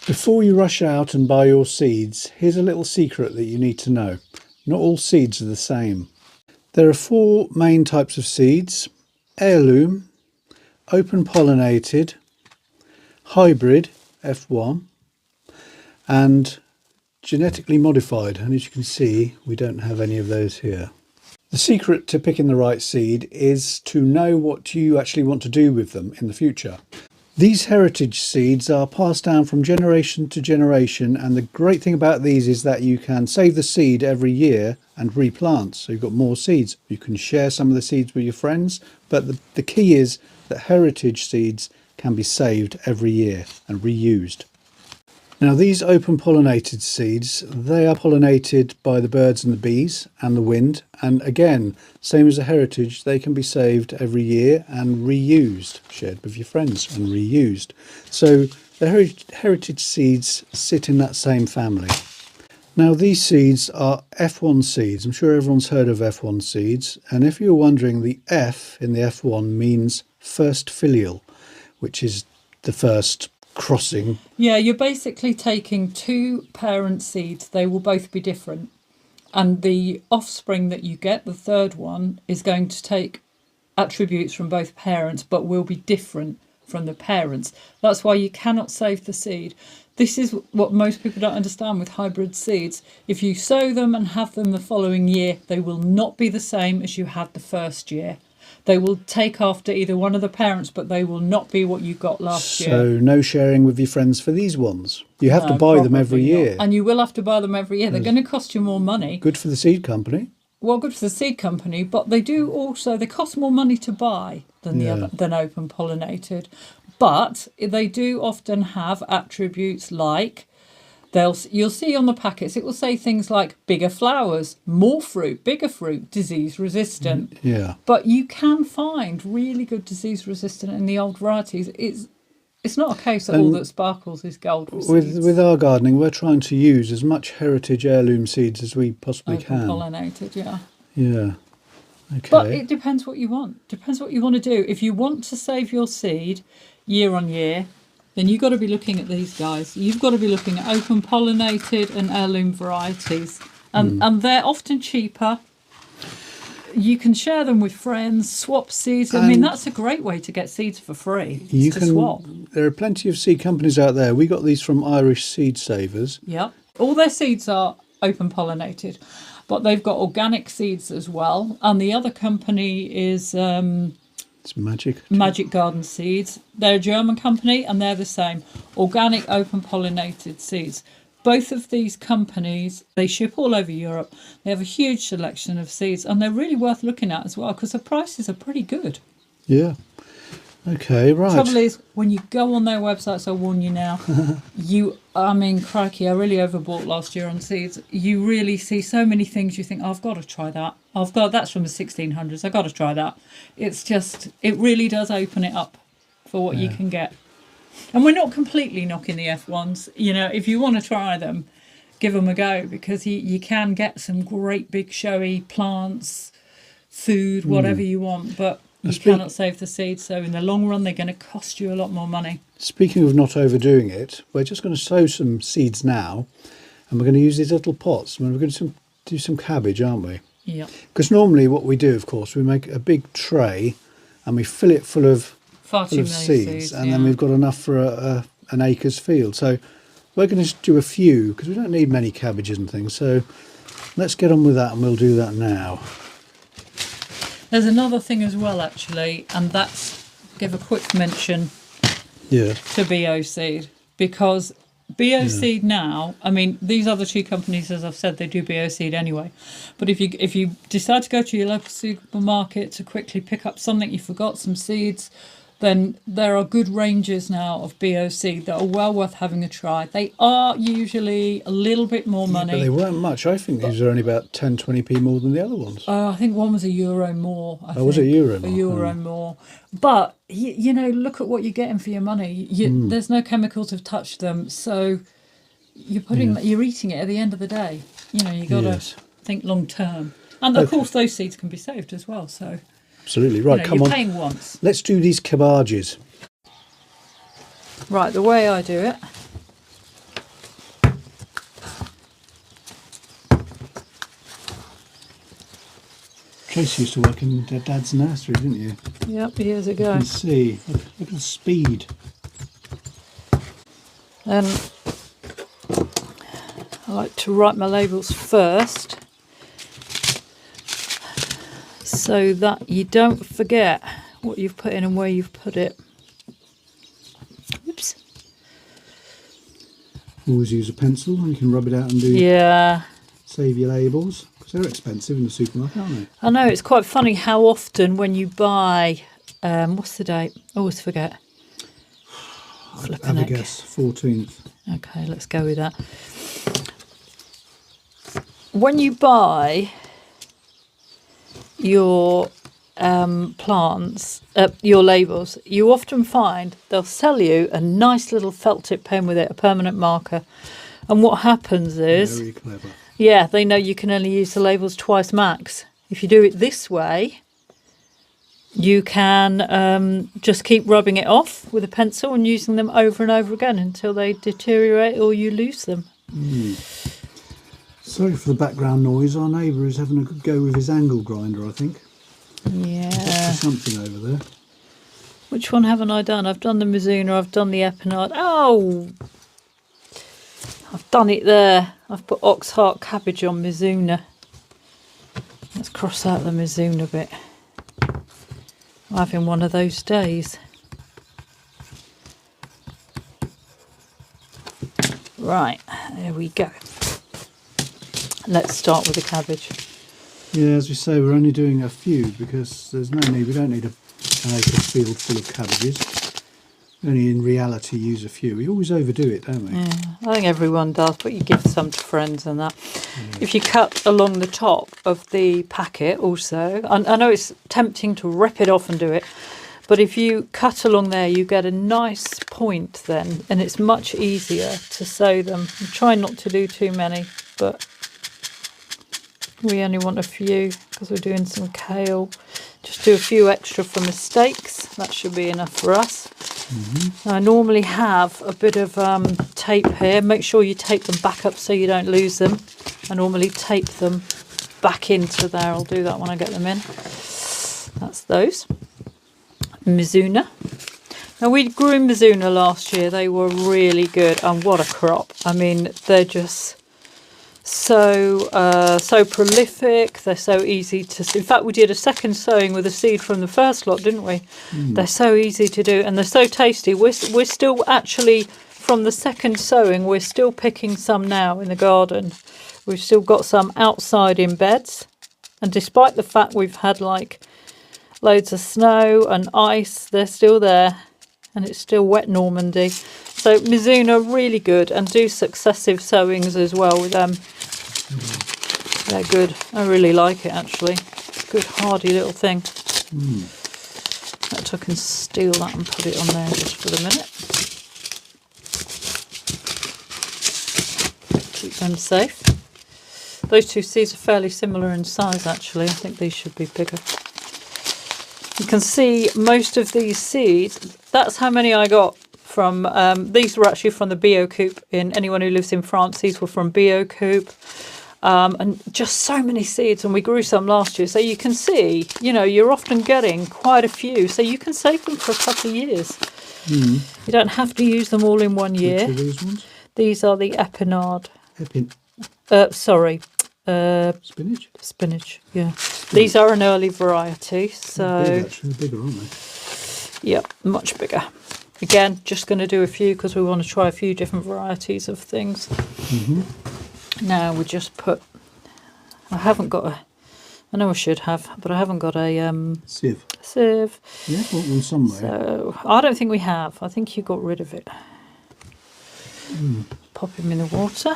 Before you rush out and buy your seeds, here's a little secret that you need to know. Not all seeds are the same. There are 4 main types of seeds: heirloom, open pollinated, hybrid F1 and genetically modified, and as you can see we don't have any of those here. The secret to picking the right seed is to know what you actually want to do with them in the future. These heritage seeds are passed down from generation to generation, and the great thing about these is that you can save the seed every year and replant, so you've got more seeds. You can share some of the seeds with your friends, but the key is that heritage seeds can be saved every year and reused. Now these open pollinated seeds, they are pollinated by the birds and the bees and the wind, and again, same as the heritage, they can be saved every year and reused, shared with your friends and reused. So the heritage seeds sit in that same family. Now these seeds are F1 seeds. I'm sure everyone's heard of F1 seeds, and if you're wondering, the F in the F1 means first filial, which is the first crossing. Yeah, you're basically taking 2 parent seeds. They will both be different, and the offspring that you get, the third one, is going to take attributes from both parents but will be different from the parents. That's why you cannot save the seed. This is what most people don't understand with hybrid seeds. If you sow them and have them the following year, they will not be the same as you had the first year. They will take after either one of the parents, but they will not be what you got last year. So no sharing with your friends for these ones. You have to buy them every year. And you will have to buy them every year. They're going to cost you more money. Good for the seed company. Well, good for the seed company, but they cost more money to buy than open pollinated. But they do often have attributes like, you'll see on the packets, it will say things like bigger flowers, more fruit, bigger fruit, disease resistant. Yeah. But you can find really good disease resistant in the old varieties. It's not a case that all that sparkles is gold with seeds. With our gardening, we're trying to use as much heritage heirloom seeds as we possibly can. Pollinated, yeah. Yeah. Okay. But it depends what you want. Depends what you want to do. If you want to save your seed year on year, then you've got to be looking at these guys. You've got to be looking at open pollinated and heirloom varieties. And they're often cheaper. You can share them with friends, swap seeds. I mean, that's a great way to get seeds for free. You can swap. There are plenty of seed companies out there. We got these from Rishseedsavers. Yeah. All their seeds are open pollinated, but they've got organic seeds as well. And the other company is it's Magic Garden Seeds. They're a German company, and they're the same. Organic open pollinated seeds. Both of these companies, they ship all over Europe. They have a huge selection of seeds, and they're really worth looking at as well because the prices are pretty good. Yeah. Okay, right. The trouble is, when you go on their websites, I'll warn you now, crikey, I really overbought last year on seeds. You really see so many things you think, I've got to try that. That's from the 1600s. I've got to try that. It's just, it really does open it up for what you can get. And we're not completely knocking the F1s. You know, if you want to try them, give them a go, because you can get some great big showy plants, food, whatever you want, but you cannot save the seeds. So in the long run, they're going to cost you a lot more money. Speaking of not overdoing it, we're just going to sow some seeds now, and we're going to use these little pots. We're going to do some cabbage, aren't we? Yeah. Because normally what we do, of course, we make a big tray and we fill it full of seeds, and then we've got enough for an acre's field. So we're going to do a few because we don't need many cabbages and things. So let's get on with that, and we'll do that now. There's another thing as well, actually, and that's give a quick mention to BO Seed, because BO Seed now, I mean, these other 2 companies, as I've said, they do BO Seed anyway. But if you decide to go to your local supermarket to quickly pick up something, you forgot some seeds, then there are good ranges now of BO seed that are well worth having a try. They are usually a little bit more money. But they weren't much. I think these are only about 10, 20p more than the other ones. I think one was €1 more. Was it €1 more? €1 more. But, you know, look at what you're getting for your money. There's no chemicals have touched them. So you're eating it at the end of the day. You know, you got to think long term. And, of course, those seeds can be saved as well, so... Absolutely. Right, come on. You're paying once. Let's do these cabbages. Right, the way I do it Tracy used to work in her dad's nursery, didn't you? Yep, years You ago. can see. Look at the speed. I like to write my labels first so that you don't forget what you've put in and where you've put it. Oops. Always use a pencil and you can rub it out and do save your labels, because they're expensive in the supermarket, aren't they? I know, it's quite funny how often when you buy, what's the date? I always forget. Have a guess, 14th. Okay, let's go with that. When you buy your plants, your labels, you often find they'll sell you a nice little felt tip pen with it, a permanent marker. And what happens is, Very clever. yeah, they know you can only use the labels twice max. If you do it this way, you can just keep rubbing it off with a pencil and using them over and over again until they deteriorate or you lose them. Sorry for the background noise. Our neighbour is having a good go with his angle grinder, I think. Yeah. There's something over there. Which one haven't I done? I've done the Mizuna, I've done the Epinard. Oh! I've done it there. I've put ox heart cabbage on Mizuna. Let's cross out the Mizuna bit. I'm having one of those days. Right, there we go. Let's start with the cabbage. Yeah, as we say, we're only doing a few because there's no need. We don't need an acre field full of cabbages. We only in reality use a few. We always overdo it, don't we? Yeah, I think everyone does, but you give some to friends and that. If you cut along the top of the packet also, I know it's tempting to rip it off and do it, but if you cut along there, you get a nice point then, and it's much easier to sew them. I'm trying not to do too many, but we only want a few because we're doing some kale. Just do a few extra for mistakes. That should be enough for us. I normally have a bit of tape here. Make sure you tape them back up so you don't lose them. I normally tape them back into there. I'll do that when I get them in. That's those. Mizuna. Now we grew in Mizuna last year. They were really good, and what a crop. I mean, they're just so prolific. They're so easy to, in fact we did a second sowing with a seed from the first lot, didn't we? They're so easy to do and they're so tasty. We're still actually, from the second sowing, we're still picking some now in the garden. We've still got some outside in beds, and despite the fact we've had like loads of snow and ice, they're still there, and it's still wet Normandy. So Mizuna, really good, and do successive sowings as well with them. They're good. I really like it actually. Good hardy little thing. I can steal that and put it on there just for the minute. Keep them safe. Those two seeds are fairly similar in size actually. I think these should be bigger. You can see most of these seeds, that's how many I got from, these were actually from the Bio Coop. In anyone who lives in France, these were from Bio Coop. And just so many seeds, and we grew some last year. So you can see, you know, you're often getting quite a few. So you can save them for a couple of years. You don't have to use them all in 1 year. Which are these ones? These are the Epinard. Spinach? Spinach, yeah. These are an early variety, so... They're big, actually. They're bigger, aren't they? Yep, much bigger. Again, just going to do a few because we want to try a few different varieties of things. Now we just put... I haven't got a... I know I should have, but I haven't got a... Sieve. Sieve. Yeah, bought one somewhere. So, I don't think we have. I think you got rid of it. Pop him in the water.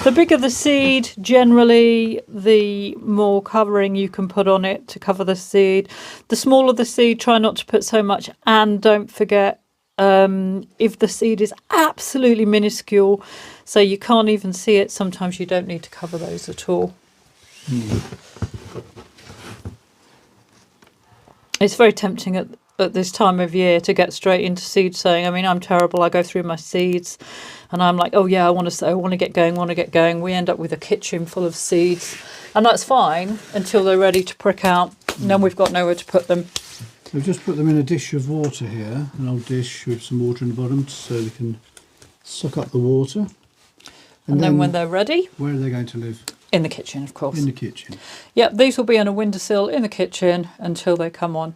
The bigger the seed, generally, the more covering you can put on it to cover the seed. The smaller the seed, try not to put so much. And don't forget, if the seed is absolutely minuscule, so you can't even see it, sometimes you don't need to cover those at all. It's very tempting at this time of year to get straight into seed sowing. I mean, I'm terrible. I go through my seeds and I'm like, oh yeah, I want to sow, I want to get going. We end up with a kitchen full of seeds, and that's fine until they're ready to prick out, and then we've got nowhere to put them. We've just put them in a dish of water here, an old dish with some water in the bottom so they can suck up the water. And then when they're ready... Where are they going to live? In the kitchen, of course. In the kitchen. Yep, these will be on a windowsill in the kitchen until they come on.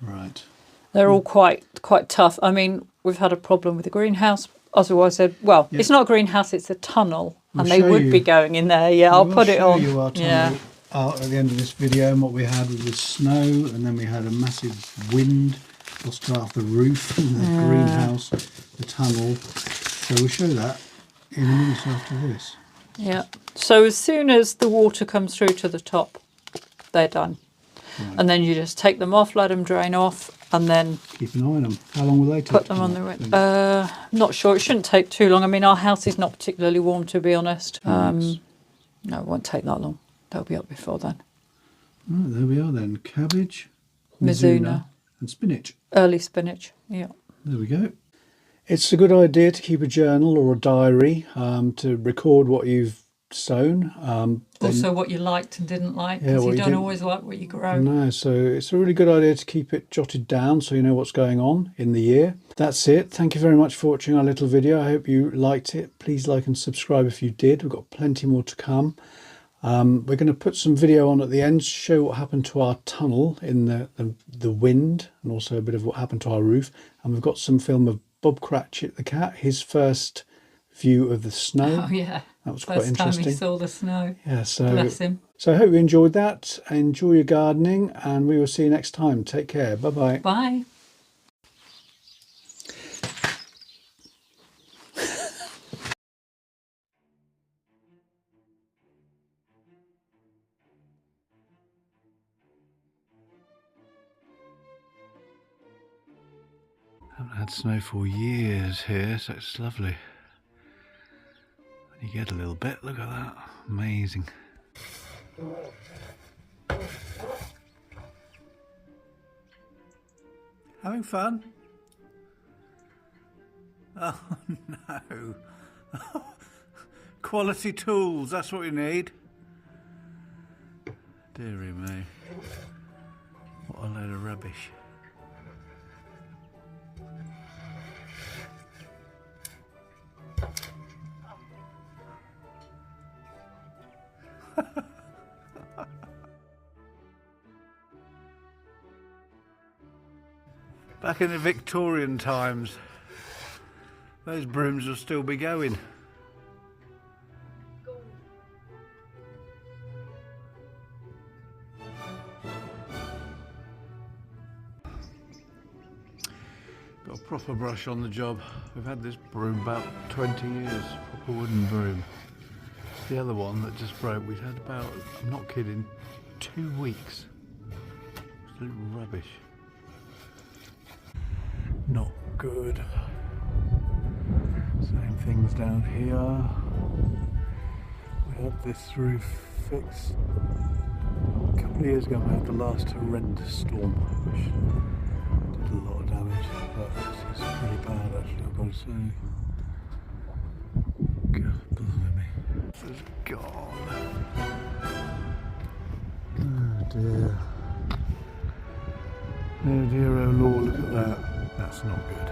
Right. They're all quite tough. I mean, we've had a problem with the greenhouse. Otherwise, said, well, it's not a greenhouse, it's a tunnel, and they would be going in there. Yeah, I'll put it on. You our tunnel out at the end of this video, and what we had was the snow, and then we had a massive wind lost half the roof, the greenhouse, the tunnel. So we'll show that in a minute after this. Yeah. So as soon as the water comes through to the top, they're done. Right. And then you just take them off, let them drain off, and then keep an eye on them. How long will they take? Put them on the wind. Not sure. It shouldn't take too long. I mean, our house is not particularly warm, to be honest. No, it won't take that long. They'll be up before then. Right, there we are then. Cabbage, Mizuna, and spinach. Early spinach. Yeah. There we go. It's a good idea to keep a journal or a diary to record what you've sown. Also what you liked and didn't like, because you don't always like what you grow. No, so it's a really good idea to keep it jotted down so you know what's going on in the year. That's it. Thank you very much for watching our little video. I hope you liked it. Please like and subscribe if you did. We've got plenty more to come. We're going to put some video on at the end to show what happened to our tunnel in the wind, and also a bit of what happened to our roof. And we've got some film of Bob Cratchit the cat, his first view of the snow. Oh yeah, that was quite interesting. First time he saw the snow. Yeah, so bless him. So I hope you enjoyed that. Enjoy your gardening, and we will see you next time. Take care. Bye bye. Bye. Haven't had snow for years here, so it's lovely. When you get a little bit, look at that. Amazing. Having fun? Oh no. Quality tools, that's what we need. Dearie me. What a load of rubbish. Back in the Victorian times, those brooms will still be going. Got a proper brush on the job. We've had this broom about 20 years, proper wooden broom. The other one that just broke, we've had about, I'm not kidding, 2 weeks. Absolute rubbish. Not good. Same things down here. We had this roof fixed a couple of years ago. We had the last horrendous storm, which did a lot of damage, but this is pretty bad actually, I've got to say. God blimey. This is gone. Oh dear. Oh dear, oh Lord, look at that. That's not good.